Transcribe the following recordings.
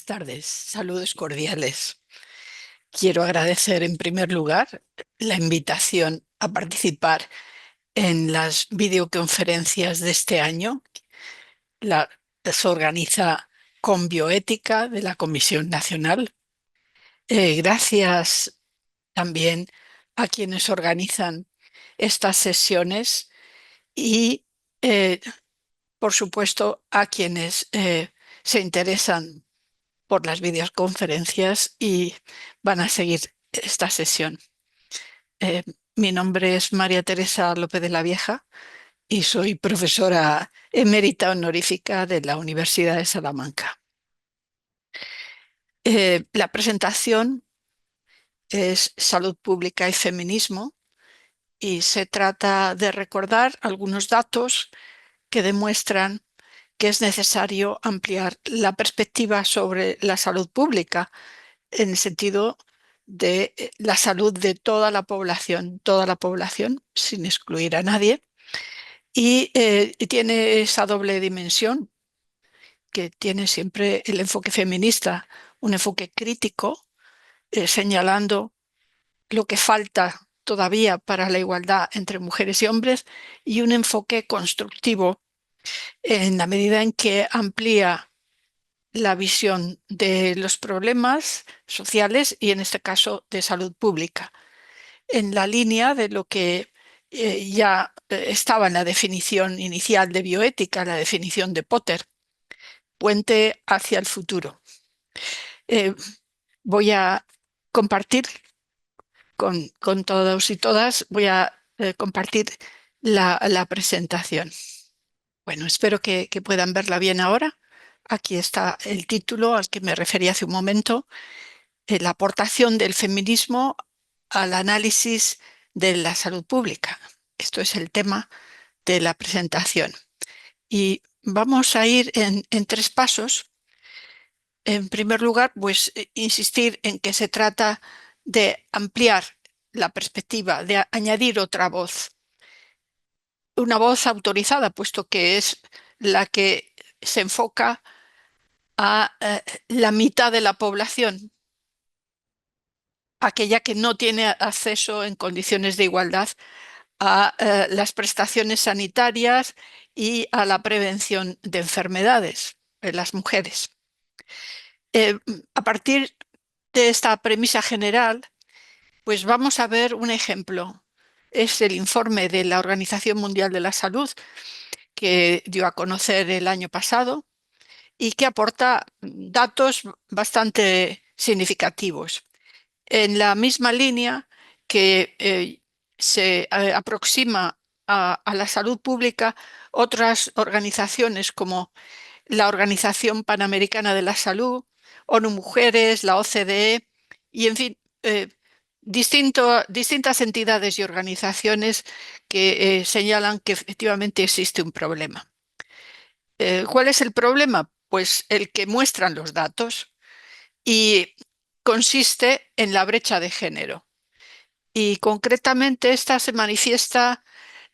tardes, saludos cordiales. Quiero agradecer en primer lugar la invitación a participar en las videoconferencias de este año. La, se organiza con bioética de la Comisión Nacional. Gracias también a quienes organizan estas sesiones y, eh, por supuesto, a quienes se interesan por las videoconferencias y van a seguir esta sesión. Eh, Mi nombre es María Teresa López de la Vieja y soy profesora emérita honorífica de la Universidad de Salamanca. La presentación es Salud Pública y Feminismo y se trata de recordar algunos datos que demuestran que es necesario ampliar la perspectiva sobre la salud pública en el sentido de la salud de toda la población, sin excluir a nadie, y tiene esa doble dimensión que tiene siempre el enfoque feminista, un enfoque crítico, señalando lo que falta todavía para la igualdad entre mujeres y hombres, y un enfoque constructivo en la medida en que amplía la visión de los problemas sociales y en este caso de salud pública, en la línea de lo que ya estaba en la definición inicial de bioética, la definición de Potter, puente hacia el futuro. Eh, Voy a compartir con todos y todas, voy a compartir la presentación. Bueno, espero que puedan verla bien ahora. Aquí está el título al que me referí hace un momento, la aportación del feminismo al análisis de la salud pública. Esto es el tema de la presentación. Y vamos a ir en tres pasos. En primer lugar, pues insistir en que se trata de ampliar la perspectiva, de añadir otra voz, una voz autorizada, puesto que es la que se enfoca a la mitad de la población, aquella que no tiene acceso en condiciones de igualdad a las prestaciones sanitarias y a la prevención de enfermedades en las mujeres. Eh, a partir de esta premisa general, pues vamos a ver un ejemplo. Es el informe de la Organización Mundial de la Salud que dio a conocer el año pasado y que aporta datos bastante significativos. En la misma línea que se aproxima a la salud pública, otras organizaciones como la Organización Panamericana de la Salud, ONU Mujeres, la OCDE y, en fin, distintas entidades y organizaciones que señalan que efectivamente existe un problema. ¿Cuál es el problema? Pues el que muestran los datos y consiste en la brecha de género. Y concretamente esta se manifiesta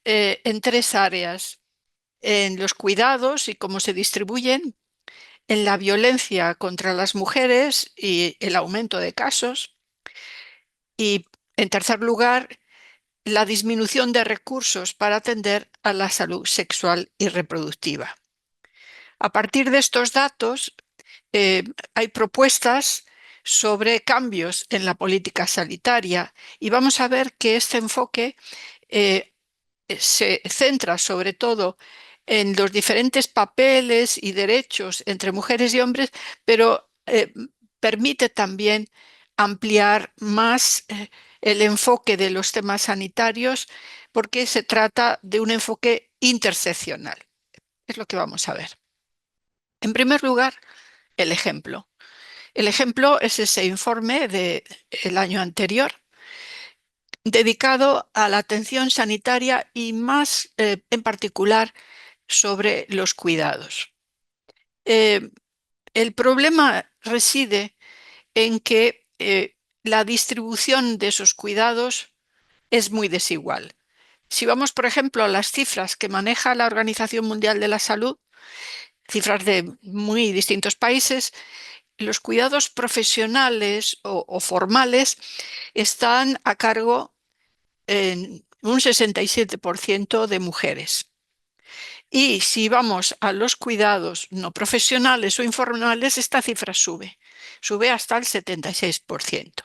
en tres áreas: en los cuidados y cómo se distribuyen, en la violencia contra las mujeres y el aumento de casos, y en tercer lugar, la disminución de recursos para atender a la salud sexual y reproductiva. A partir de estos datos, eh, hay propuestas sobre cambios en la política sanitaria y vamos a ver que este enfoque eh, se centra sobre todo en los diferentes papeles y derechos entre mujeres y hombres, pero permite también ampliar más el enfoque de los temas sanitarios porque se trata de un enfoque interseccional. Es lo que vamos a ver. En primer lugar, el ejemplo. El ejemplo es ese informe del año anterior dedicado a la atención sanitaria y más en particular sobre los cuidados. Eh, el problema reside en que la distribución de esos cuidados es muy desigual. Si vamos, por ejemplo, a las cifras que maneja la Organización Mundial de la Salud, cifras de muy distintos países, los cuidados profesionales o formales están a cargo en un 67% de mujeres. Y si vamos a los cuidados no profesionales o informales, esta cifra sube hasta el 76%.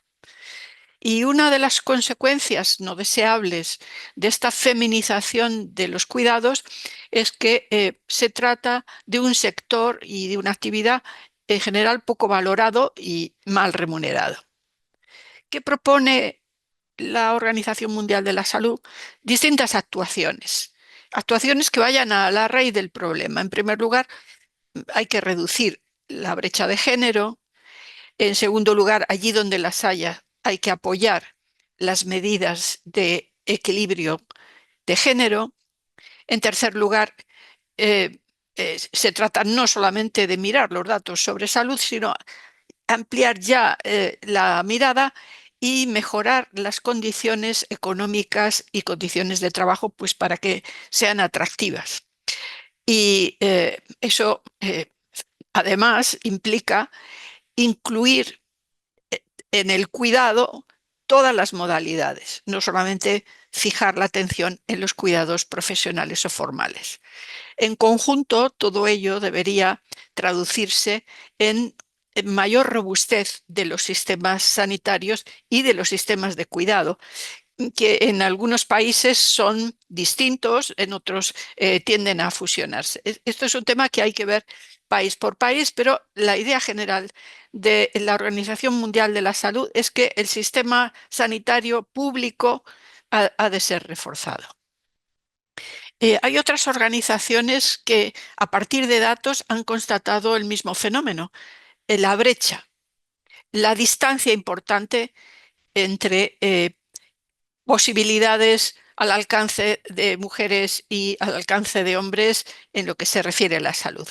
Y una de las consecuencias no deseables de esta feminización de los cuidados es que se trata de un sector y de una actividad en general poco valorado y mal remunerado. ¿Qué propone la Organización Mundial de la Salud? Distintas actuaciones. Actuaciones que vayan a la raíz del problema. En primer lugar, hay que reducir la brecha de género. En segundo lugar, allí donde las haya, hay que apoyar las medidas de equilibrio de género. En tercer lugar, eh, se trata no solamente de mirar los datos sobre salud, sino ampliar ya la mirada y mejorar las condiciones económicas y condiciones de trabajo, pues para que sean atractivas. Y eso además implica incluir en el cuidado todas las modalidades, no solamente fijar la atención en los cuidados profesionales o formales. En conjunto, todo ello debería traducirse en mayor robustez de los sistemas sanitarios y de los sistemas de cuidado, que en algunos países son distintos, en otros tienden a fusionarse. Esto es un tema que hay que ver país por país, pero la idea general de la Organización Mundial de la Salud es que el sistema sanitario público ha de ser reforzado. Hay otras organizaciones que a partir de datos han constatado el mismo fenómeno, la brecha, la distancia importante entre posibilidades al alcance de mujeres y al alcance de hombres en lo que se refiere a la salud.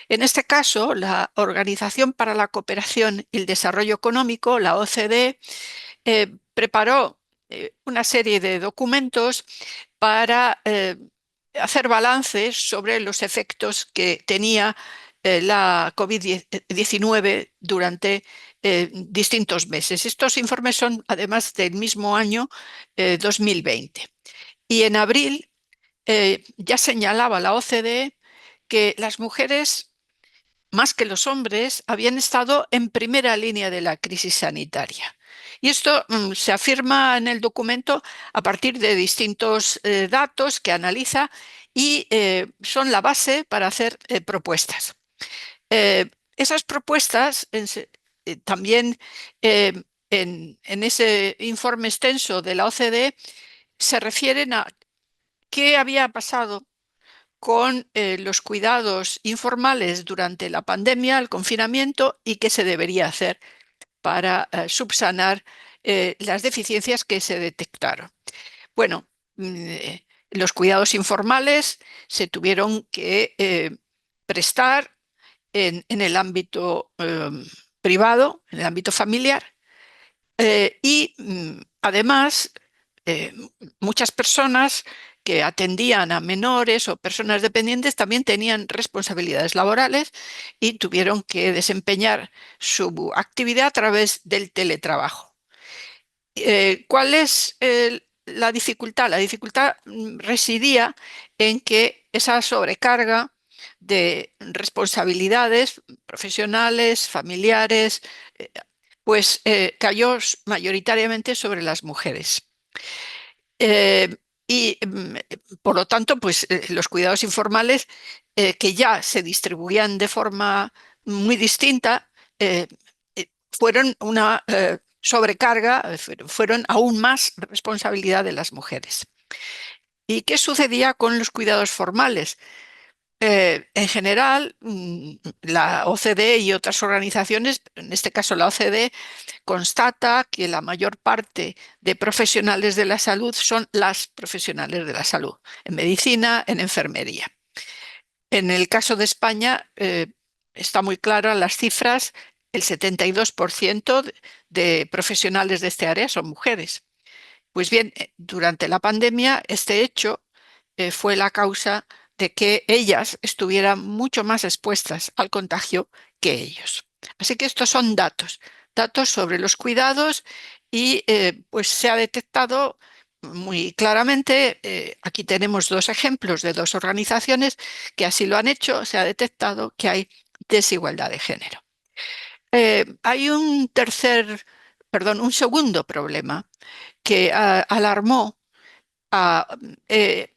En este caso, la Organización para la Cooperación y el Desarrollo Económico, la OCDE, preparó una serie de documentos para hacer balances sobre los efectos que tenía la COVID-19 durante distintos meses. Estos informes son además del mismo año 2020. Y en abril ya señalaba la OCDE que las mujeres, más que los hombres, habían estado en primera línea de la crisis sanitaria. Y esto se afirma en el documento a partir de distintos datos que analiza y son la base para hacer propuestas. Esas propuestas también en ese informe extenso de la OCDE se refieren a qué había pasado con los cuidados informales durante la pandemia, el confinamiento, y qué se debería hacer para subsanar las deficiencias que se detectaron. Bueno, los cuidados informales se tuvieron que prestar en el ámbito privado, en el ámbito familiar, y además eh, muchas personas que atendían a menores o personas dependientes también tenían responsabilidades laborales y tuvieron que desempeñar su actividad a través del teletrabajo. ¿Cuál es la dificultad? La dificultad residía en que esa sobrecarga de responsabilidades profesionales, familiares, eh, pues cayó mayoritariamente sobre las mujeres. Eh, y por lo tanto, pues los cuidados informales que ya se distribuían de forma muy distinta fueron una sobrecarga, fueron aún más responsabilidad de las mujeres. ¿Y qué sucedía con los cuidados formales? En general, la OCDE y otras organizaciones, en este caso la OCDE, constata que la mayor parte de profesionales de la salud son las profesionales de la salud, en medicina, en enfermería. En el caso de España, está muy clara las cifras, el 72% de profesionales de este área son mujeres. Pues bien, durante la pandemia, este hecho fue la causa de que ellas estuvieran mucho más expuestas al contagio que ellos. Así que estos son datos sobre los cuidados y pues se ha detectado muy claramente, aquí tenemos dos ejemplos de dos organizaciones que así lo han hecho, se ha detectado que hay desigualdad de género. Hay un segundo problema que alarmó a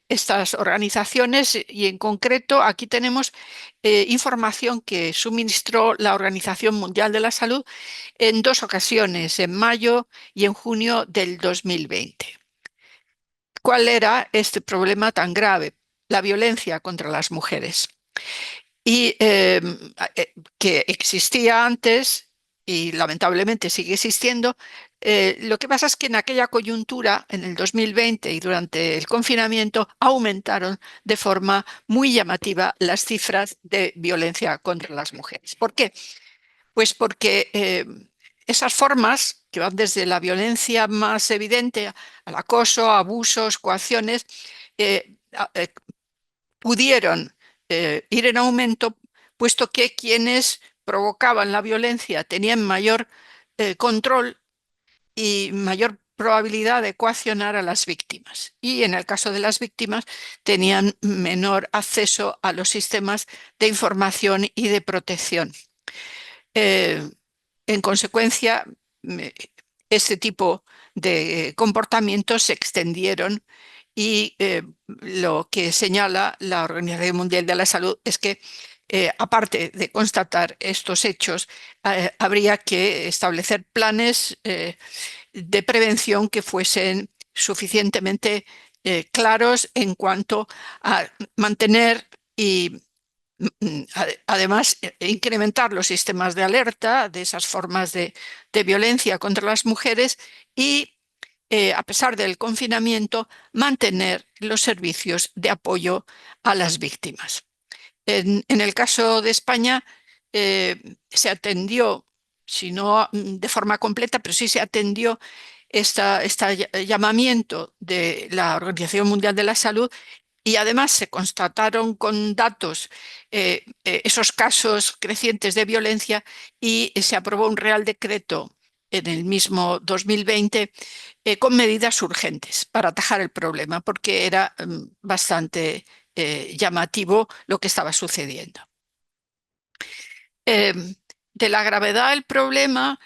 estas organizaciones y en concreto aquí tenemos información que suministró la Organización Mundial de la Salud en dos ocasiones, en mayo y en junio del 2020. ¿Cuál era este problema tan grave? La violencia contra las mujeres. Y que existía antes y lamentablemente sigue existiendo. Lo que pasa es que en aquella coyuntura, en el 2020 y durante el confinamiento, aumentaron de forma muy llamativa las cifras de violencia contra las mujeres. ¿Por qué? Pues porque esas formas, que van desde la violencia más evidente al acoso, abusos, coacciones, pudieron ir en aumento, puesto que quienes provocaban la violencia tenían mayor control y mayor probabilidad de coaccionar a las víctimas. Y en el caso de las víctimas, tenían menor acceso a los sistemas de información y de protección. Eh, en consecuencia, me- este tipo de comportamientos se extendieron y lo que señala la Organización Mundial de la Salud es que, aparte de constatar estos hechos, habría que establecer planes de prevención que fuesen suficientemente claros en cuanto a mantener y además, incrementar los sistemas de alerta de esas formas de violencia contra las mujeres y, a pesar del confinamiento, mantener los servicios de apoyo a las víctimas. En el caso de España, se atendió, si no de forma completa, pero sí se atendió este llamamiento de la Organización Mundial de la Salud y además se constataron con datos esos casos crecientes de violencia y se aprobó un Real Decreto en el mismo 2020 con medidas urgentes para atajar el problema, porque era bastante llamativo lo que estaba sucediendo. Eh, de la gravedad del problema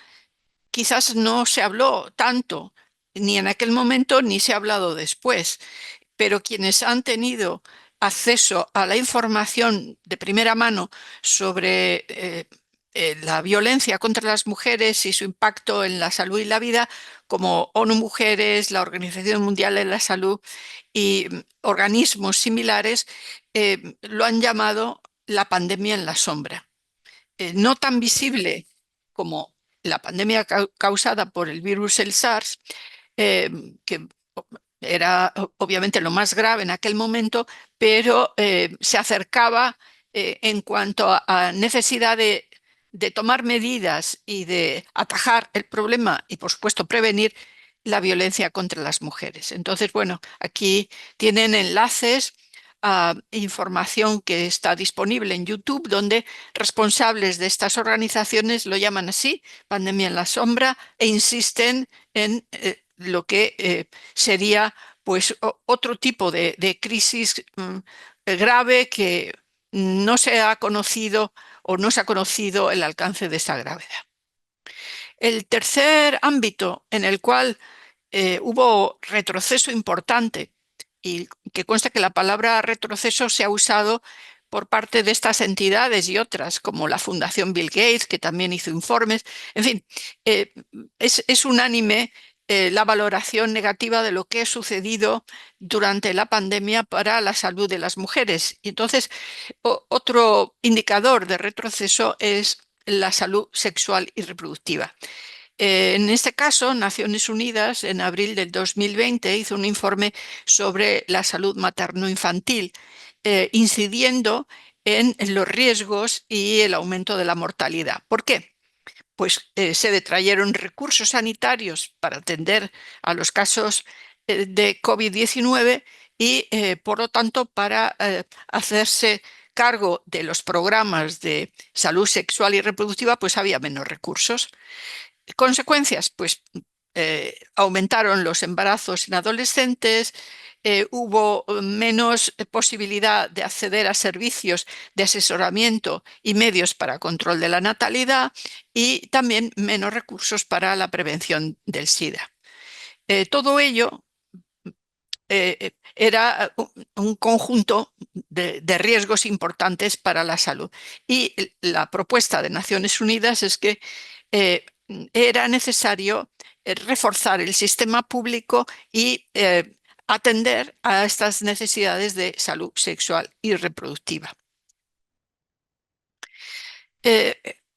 quizás no se habló tanto, ni en aquel momento ni se ha hablado después, pero quienes han tenido acceso a la información de primera mano sobre la violencia contra las mujeres y su impacto en la salud y la vida, como ONU Mujeres, la Organización Mundial de la Salud y organismos similares, lo han llamado la pandemia en la sombra. No tan visible como la pandemia causada por el virus el SARS, eh, que era obviamente lo más grave en aquel momento, pero se acercaba en cuanto a necesidad de tomar medidas y de atajar el problema y, por supuesto, prevenir la violencia contra las mujeres. Entonces, bueno, aquí tienen enlaces a información que está disponible en YouTube, donde responsables de estas organizaciones lo llaman así, pandemia en la sombra, e insisten en lo que sería pues otro tipo de crisis grave que no se ha conocido o no se ha conocido el alcance de esta gravedad. El tercer ámbito en el cual hubo retroceso importante y que consta que la palabra retroceso se ha usado por parte de estas entidades y otras, como la Fundación Bill Gates, que también hizo informes. En fin, eh, es unánime la valoración negativa de lo que ha sucedido durante la pandemia para la salud de las mujeres. Y entonces, otro indicador de retroceso es la salud sexual y reproductiva. En este caso, Naciones Unidas, en abril del 2020, hizo un informe sobre la salud materno-infantil, incidiendo en los riesgos y el aumento de la mortalidad. ¿Por qué? Pues se detrayeron recursos sanitarios para atender a los casos de COVID-19 y, por lo tanto, para hacerse cargo de los programas de salud sexual y reproductiva, pues había menos recursos. Consecuencias, pues aumentaron los embarazos en adolescentes, hubo menos posibilidad de acceder a servicios de asesoramiento y medios para control de la natalidad y también menos recursos para la prevención del SIDA. Todo ello era un conjunto de riesgos importantes para la salud. Y la propuesta de Naciones Unidas es que era necesario reforzar el sistema público y atender a estas necesidades de salud sexual y reproductiva.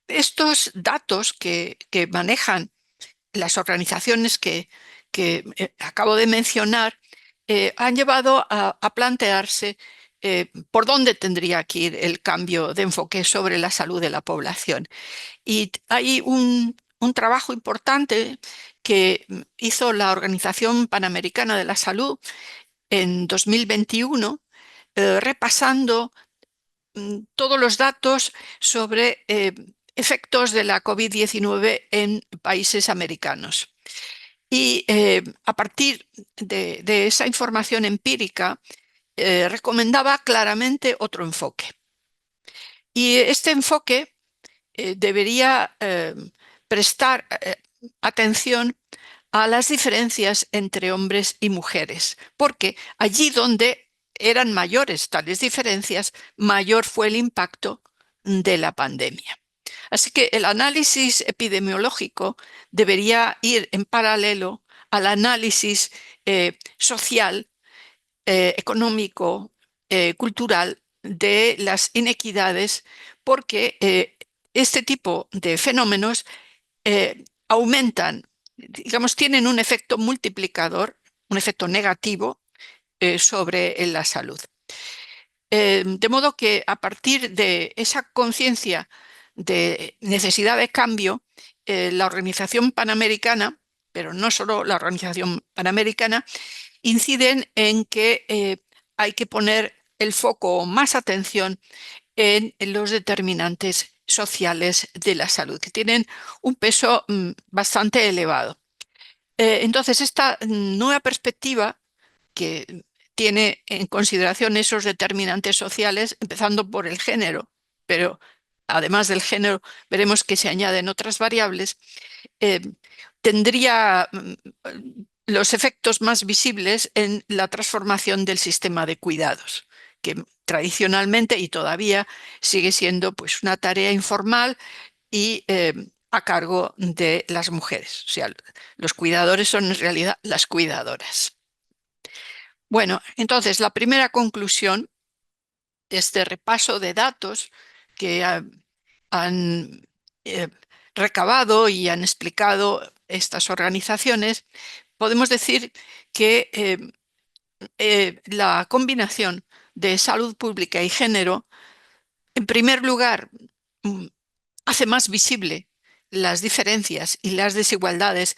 Estos datos que manejan las organizaciones que acabo de mencionar han llevado a plantearse por dónde tendría que ir el cambio de enfoque sobre la salud de la población. Y hay un trabajo importante que hizo la Organización Panamericana de la Salud en 2021, repasando todos los datos sobre efectos de la COVID-19 en países americanos. Y a partir de esa información empírica, recomendaba claramente otro enfoque. Y este enfoque debería prestar atención a las diferencias entre hombres y mujeres, porque allí donde eran mayores tales diferencias, mayor fue el impacto de la pandemia. Así que el análisis epidemiológico debería ir en paralelo al análisis social, económico, cultural de las inequidades, porque este tipo de fenómenos aumentan, digamos, tienen un efecto multiplicador, un efecto negativo sobre la salud. De modo que a partir de esa conciencia de necesidad de cambio, la Organización Panamericana, pero no solo la Organización Panamericana, inciden en que hay que poner el foco o más atención en los determinantes sociales de la salud, que tienen un peso bastante elevado. Entonces, esta nueva perspectiva que tiene en consideración esos determinantes sociales, empezando por el género, pero además del género veremos que se añaden otras variables, eh, tendría los efectos más visibles en la transformación del sistema de cuidados, que tradicionalmente y todavía sigue siendo pues, una tarea informal y a cargo de las mujeres. O sea, los cuidadores son en realidad las cuidadoras. Bueno, entonces la primera conclusión de este repaso de datos que han eh, recabado y han explicado estas organizaciones, podemos decir que la combinación de salud pública y género, en primer lugar, mm, hace más visible las diferencias y las desigualdades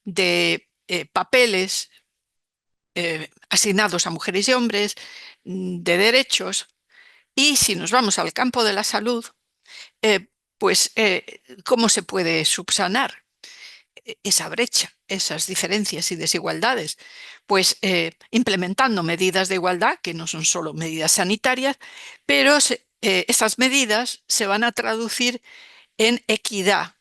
de papeles asignados a mujeres y hombres, de derechos. Y si nos vamos al campo de la salud, eh, pues ¿cómo se puede subsanar esa brecha, esas diferencias y desigualdades? Pues implementando medidas de igualdad, que no son solo medidas sanitarias, pero esas medidas se van a traducir en equidad,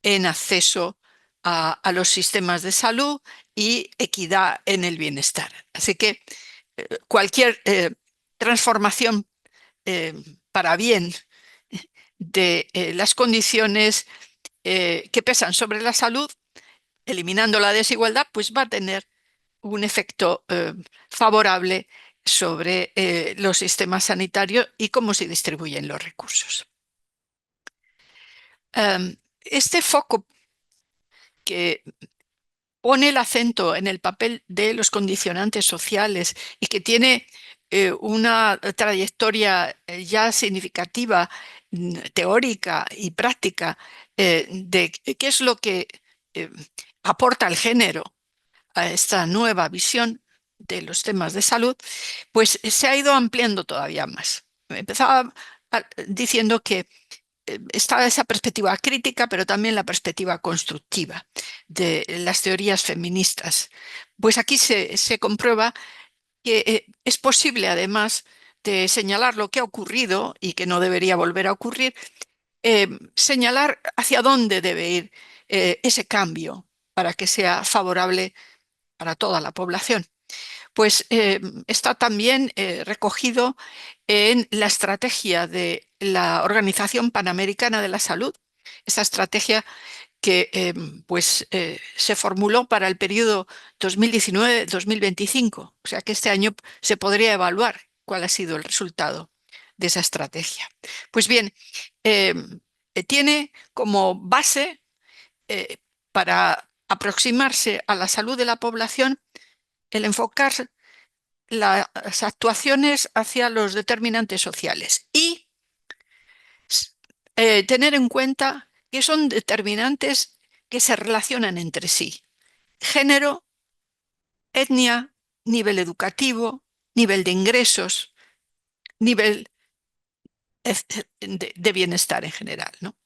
en acceso a los sistemas de salud y equidad en el bienestar. Así que cualquier transformación eh, para bien de las condiciones que pesan sobre la salud, eliminando la desigualdad, pues va a tener un efecto favorable sobre los sistemas sanitarios y cómo se distribuyen los recursos. Este foco que pone el acento en el papel de los condicionantes sociales y que tiene una trayectoria ya significativa, teórica y práctica, de qué es lo que eh, aporta el género a esta nueva visión de los temas de salud, pues se ha ido ampliando todavía más. empezaba diciendo que está esa perspectiva crítica, pero también la perspectiva constructiva de las teorías feministas. Pues aquí se comprueba que es posible, además de señalar lo que ha ocurrido y que no debería volver a ocurrir, señalar hacia dónde debe ir ese cambio para que sea favorable para toda la población. Pues está también recogido en la estrategia de la Organización Panamericana de la Salud, esa estrategia que se formuló para el periodo 2019-2025. O sea que este año se podría evaluar cuál ha sido el resultado de esa estrategia. Pues bien, eh, tiene como base eh, para aproximarse a la salud de la población el enfocar las actuaciones hacia los determinantes sociales y tener en cuenta que son determinantes que se relacionan entre sí. Género, etnia, nivel educativo, nivel de ingresos, nivel de bienestar en general, ¿no?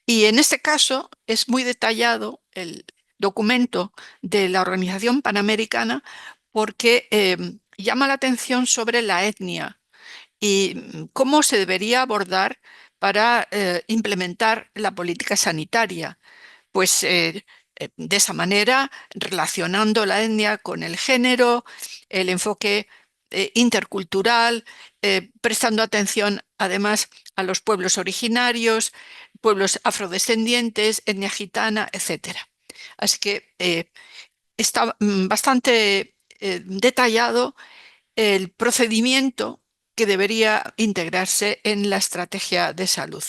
Y en este caso es muy detallado el documento de la Organización Panamericana porque llama la atención sobre la etnia y cómo se debería abordar para implementar la política sanitaria. Pues de esa manera, relacionando la etnia con el género, el enfoque intercultural, prestando atención además a los pueblos originarios, pueblos afrodescendientes, etnia gitana, etcétera. Así que está bastante detallado el procedimiento que debería integrarse en la estrategia de salud.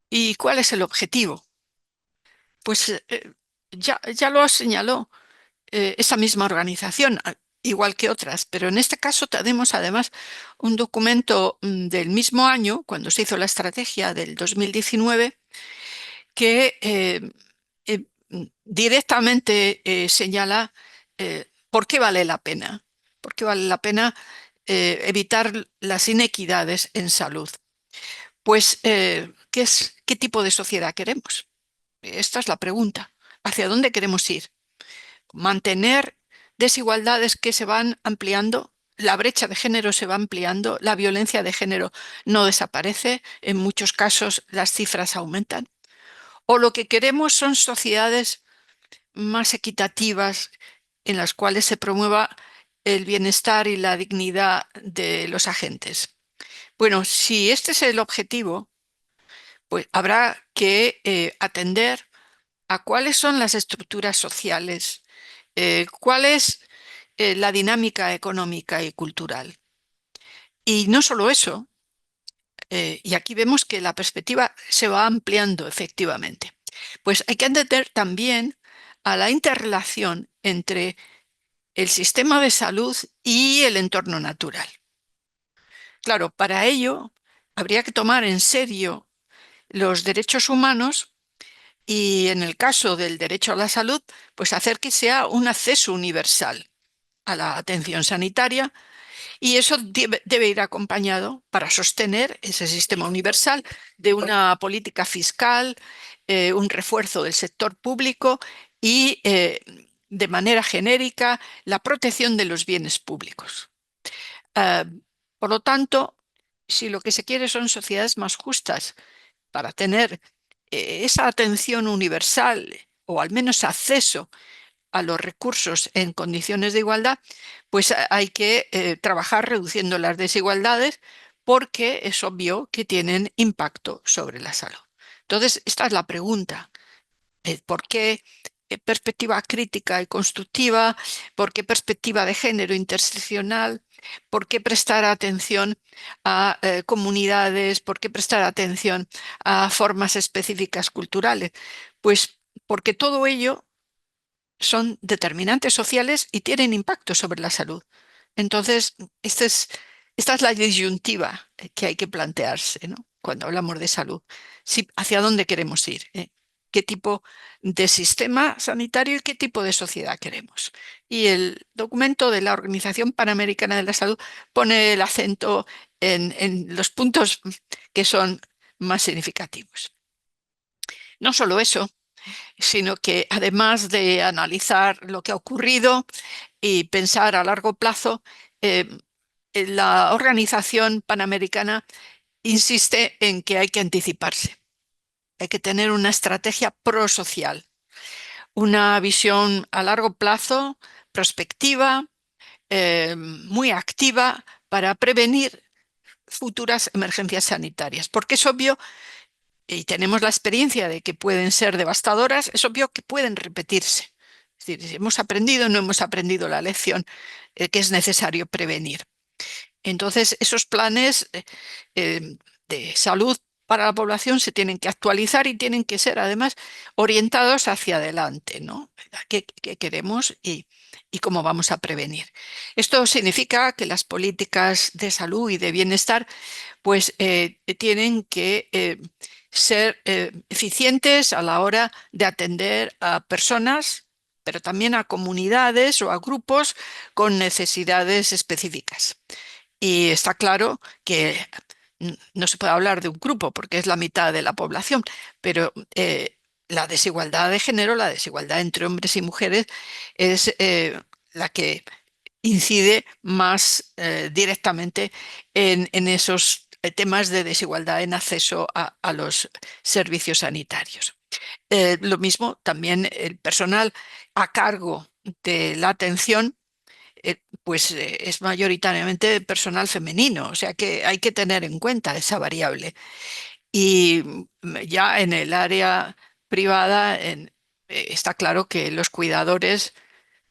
¿Y cuál es el objetivo? Pues ya lo señaló esa misma organización, igual que otras, pero en este caso tenemos además un documento del mismo año, cuando se hizo la estrategia del 2019, que directamente señala por qué vale la pena, por qué vale la pena evitar las inequidades en salud. Pues, ¿qué tipo de sociedad queremos? Esta es la pregunta. ¿Hacia dónde queremos ir? ¿Mantener desigualdades que se van ampliando? La brecha de género se va ampliando, la violencia de género no desaparece, en muchos casos las cifras aumentan. ¿O lo que queremos son sociedades más equitativas en las cuales se promueva el bienestar y la dignidad de los agentes? Bueno, si este es el objetivo, pues habrá que atender a cuáles son las estructuras sociales, cuál es la dinámica económica y cultural. Y no solo eso, y aquí vemos que la perspectiva se va ampliando efectivamente, pues hay que entender también a la interrelación entre el sistema de salud y el entorno natural. Claro, para ello habría que tomar en serio los derechos humanos y en el caso del derecho a la salud, pues hacer que sea un acceso universal a la atención sanitaria y eso debe ir acompañado para sostener ese sistema universal de una política fiscal, un refuerzo del sector público y de manera genérica la protección de los bienes públicos. Ah, por lo tanto, si lo que se quiere son sociedades más justas para tener esa atención universal o al menos acceso a los recursos en condiciones de igualdad, pues hay que trabajar reduciendo las desigualdades porque es obvio que tienen impacto sobre la salud. Entonces, esta es la pregunta. ¿Por qué perspectiva crítica y constructiva? ¿Por qué perspectiva de género interseccional? ¿Por qué prestar atención a comunidades? ¿Por qué prestar atención a formas específicas culturales? Pues porque todo ello son determinantes sociales y tienen impacto sobre la salud. Entonces, esta es la disyuntiva que hay que plantearse, ¿no? Cuando hablamos de salud. Sí, ¿hacia dónde queremos ir? qué tipo de sistema sanitario y qué tipo de sociedad queremos. Y el documento de la Organización Panamericana de la Salud pone el acento en los puntos que son más significativos. No solo eso, sino que además de analizar lo que ha ocurrido y pensar a largo plazo, eh, la Organización Panamericana insiste en que hay que anticiparse, hay que tener una estrategia prosocial, una visión a largo plazo, prospectiva, muy activa para prevenir futuras emergencias sanitarias, porque es obvio, y tenemos la experiencia de que pueden ser devastadoras, es obvio que pueden repetirse. Es decir, si hemos aprendido o no hemos aprendido la lección que es necesario prevenir. Entonces, esos planes eh, de salud para la población se tienen que actualizar y tienen que ser además orientados hacia adelante, ¿no? ¿Qué queremos y cómo vamos a prevenir? Esto significa que las políticas de salud y de bienestar pues tienen que ser eficientes a la hora de atender a personas, pero también a comunidades o a grupos con necesidades específicas. Y está claro que no se puede hablar de un grupo porque es la mitad de la población, pero la desigualdad de género, la desigualdad entre hombres y mujeres es la que incide más directamente en esos temas de desigualdad en acceso a los servicios sanitarios. Lo mismo también el personal a cargo de la atención pues es mayoritariamente personal femenino, o sea que hay que tener en cuenta esa variable. Y ya en el área privada está claro que los cuidadores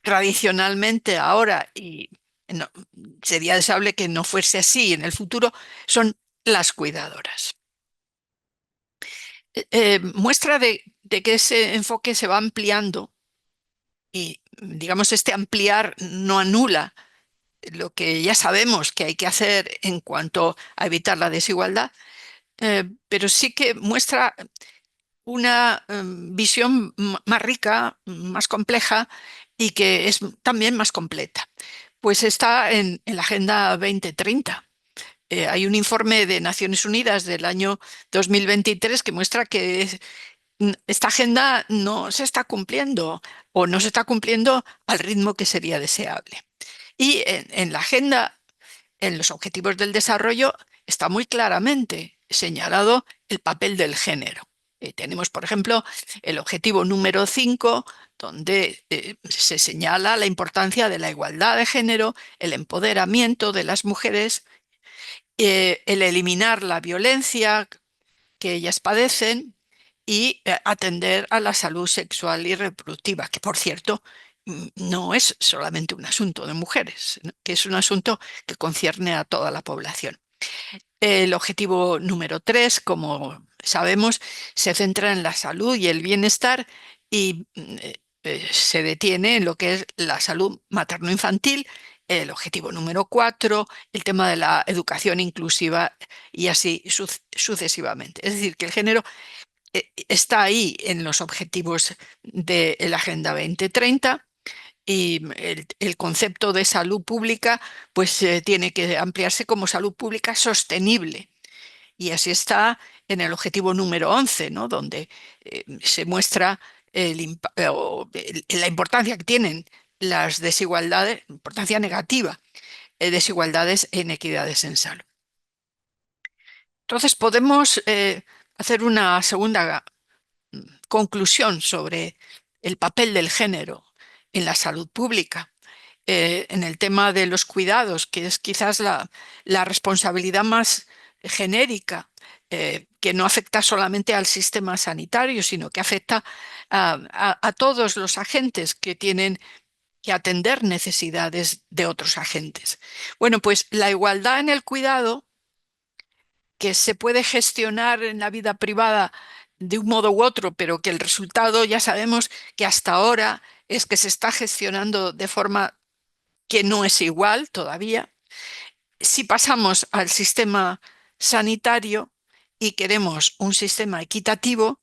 tradicionalmente ahora, y no- sería deseable que no fuese así en el futuro, son las cuidadoras. Muestra de que ese enfoque se va ampliando y, digamos, este ampliar no anula lo que ya sabemos que hay que hacer en cuanto a evitar la desigualdad, pero sí que muestra una visión más rica, más compleja y que es también más completa. Pues está en la Agenda 2030. Hay un informe de Naciones Unidas del año 2023 que muestra que esta agenda no se está cumpliendo o no se está cumpliendo al ritmo que sería deseable. Y en la agenda, en los objetivos del desarrollo, está muy claramente señalado el papel del género. Tenemos, por ejemplo, el objetivo número 5, donde se señala la importancia de la igualdad de género, el empoderamiento de las mujeres, el eliminar la violencia que ellas padecen y atender a la salud sexual y reproductiva, que por cierto no es solamente un asunto de mujeres, ¿no? Que es un asunto que concierne a toda la población. El objetivo número 3, como sabemos, se centra en la salud y el bienestar y se detiene en lo que es la salud materno-infantil. El objetivo número 4, el tema de la educación inclusiva y así sucesivamente. Es decir, que el género está ahí en los objetivos de la Agenda 2030 y el concepto de salud pública pues tiene que ampliarse como salud pública sostenible. Y así está en el objetivo número 11, ¿no? Donde se muestra la importancia que tienen las desigualdades, importancia negativa, desigualdades e inequidades en salud. Entonces podemos hacer una segunda conclusión sobre el papel del género en la salud pública, en el tema de los cuidados, que es quizás la responsabilidad más genérica, que no afecta solamente al sistema sanitario, sino que afecta a todos los agentes que tienen que atender necesidades de otros agentes. Bueno, pues la igualdad en el cuidado que se puede gestionar en la vida privada de un modo u otro, pero que el resultado ya sabemos que hasta ahora es que se está gestionando de forma que no es igual todavía. Si pasamos al sistema sanitario y queremos un sistema equitativo,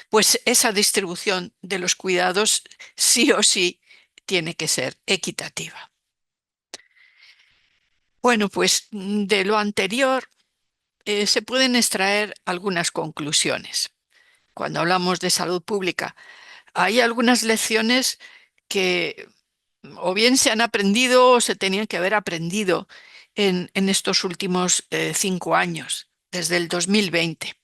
pues esa distribución de los cuidados sí o sí tiene que ser equitativa. Bueno, pues de lo anterior se pueden extraer algunas conclusiones. Cuando hablamos de salud pública, hay algunas lecciones que o bien se han aprendido o se tenían que haber aprendido en estos últimos 5 años, desde el 2020,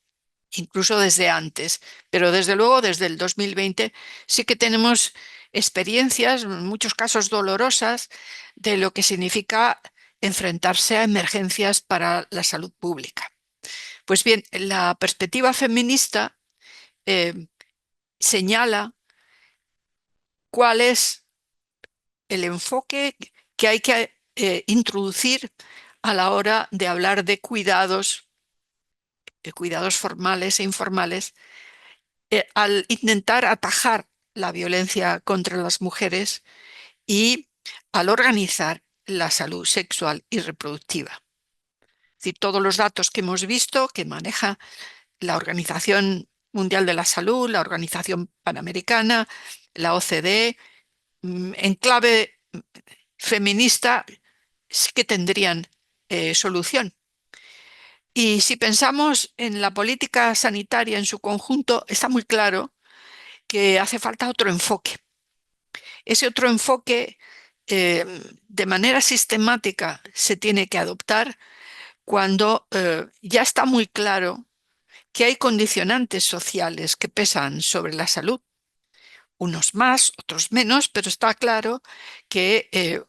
incluso desde antes, pero desde luego desde el 2020 sí que tenemos experiencias, en muchos casos dolorosas, de lo que significa enfrentarse a emergencias para la salud pública. Pues bien, la perspectiva feminista eh, señala cuál es el enfoque que hay que introducir a la hora de hablar de cuidados formales e informales, al intentar atajar la violencia contra las mujeres y al organizar la salud sexual y reproductiva. Es decir, todos los datos que hemos visto que maneja la Organización Mundial de la Salud, la Organización Panamericana, la OCDE, en clave feminista, sí que tendrían solución. Y si pensamos en la política sanitaria en su conjunto, está muy claro que hace falta otro enfoque. Ese otro enfoque, eh, de manera sistemática, se tiene que adoptar cuando ya está muy claro que hay condicionantes sociales que pesan sobre la salud, unos más, otros menos, pero está claro que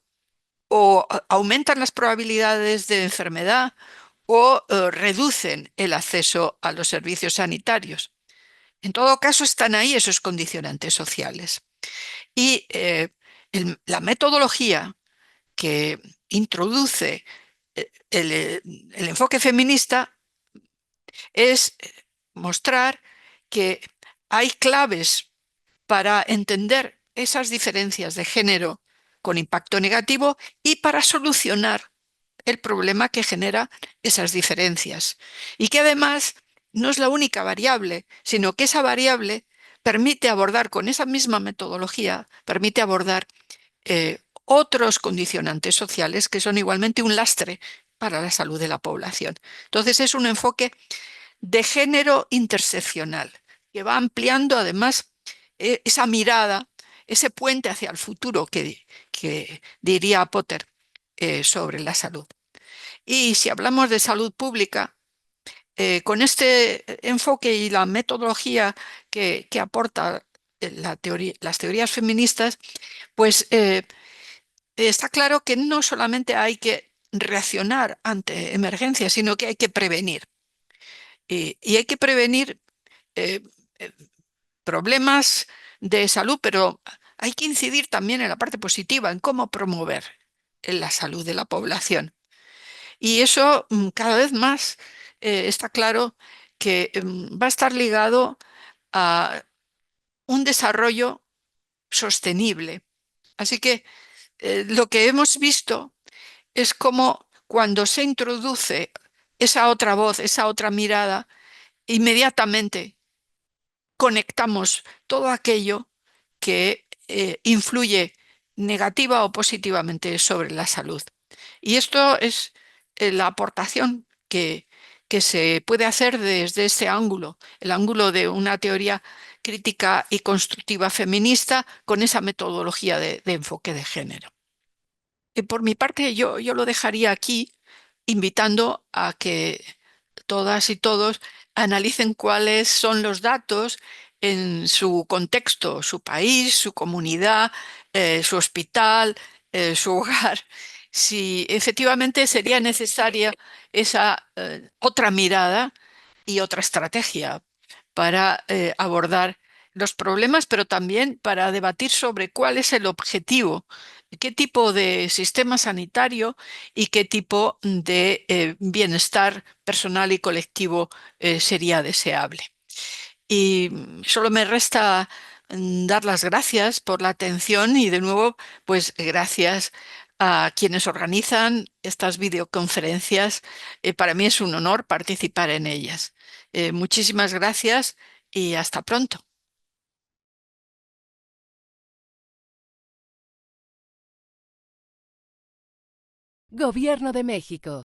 o aumentan las probabilidades de enfermedad o reducen el acceso a los servicios sanitarios. En todo caso, están ahí esos condicionantes sociales. Y la metodología que introduce el enfoque feminista es mostrar que hay claves para entender esas diferencias de género con impacto negativo y para solucionar el problema que genera esas diferencias. Y que además no es la única variable, sino que esa variable permite abordar con esa misma metodología, permite abordar otros condicionantes sociales que son igualmente un lastre para la salud de la población. Entonces es un enfoque de género interseccional que va ampliando además esa mirada, ese puente hacia el futuro que diría Potter sobre la salud. Y si hablamos de salud pública, con este enfoque y la metodología que aporta las teorías feministas, pues está claro que no solamente hay que reaccionar ante emergencias, sino que hay que prevenir. Y hay que prevenir eh, eh, problemas de salud, pero hay que incidir también en la parte positiva, en cómo promover la salud de la población. Y eso cada vez más está claro que va a estar ligado a un desarrollo sostenible. Así que lo que hemos visto es cómo cuando se introduce esa otra voz, esa otra mirada, inmediatamente conectamos todo aquello que influye negativa o positivamente sobre la salud. Y esto es la aportación que se puede hacer desde este ángulo, el ángulo de una teoría crítica y constructiva feminista con esa metodología de enfoque de género. Y por mi parte, yo lo dejaría aquí, invitando a que todas y todos analicen cuáles son los datos en su contexto, su país, su comunidad, su hospital, su hogar, si efectivamente sería necesaria esa otra mirada y otra estrategia para abordar los problemas, pero también para debatir sobre cuál es el objetivo, qué tipo de sistema sanitario y qué tipo de bienestar personal y colectivo sería deseable. Y solo me resta dar las gracias por la atención y de nuevo, pues gracias a quienes organizan estas videoconferencias. Para mí es un honor participar en ellas. Muchísimas gracias y hasta pronto. Gobierno de México.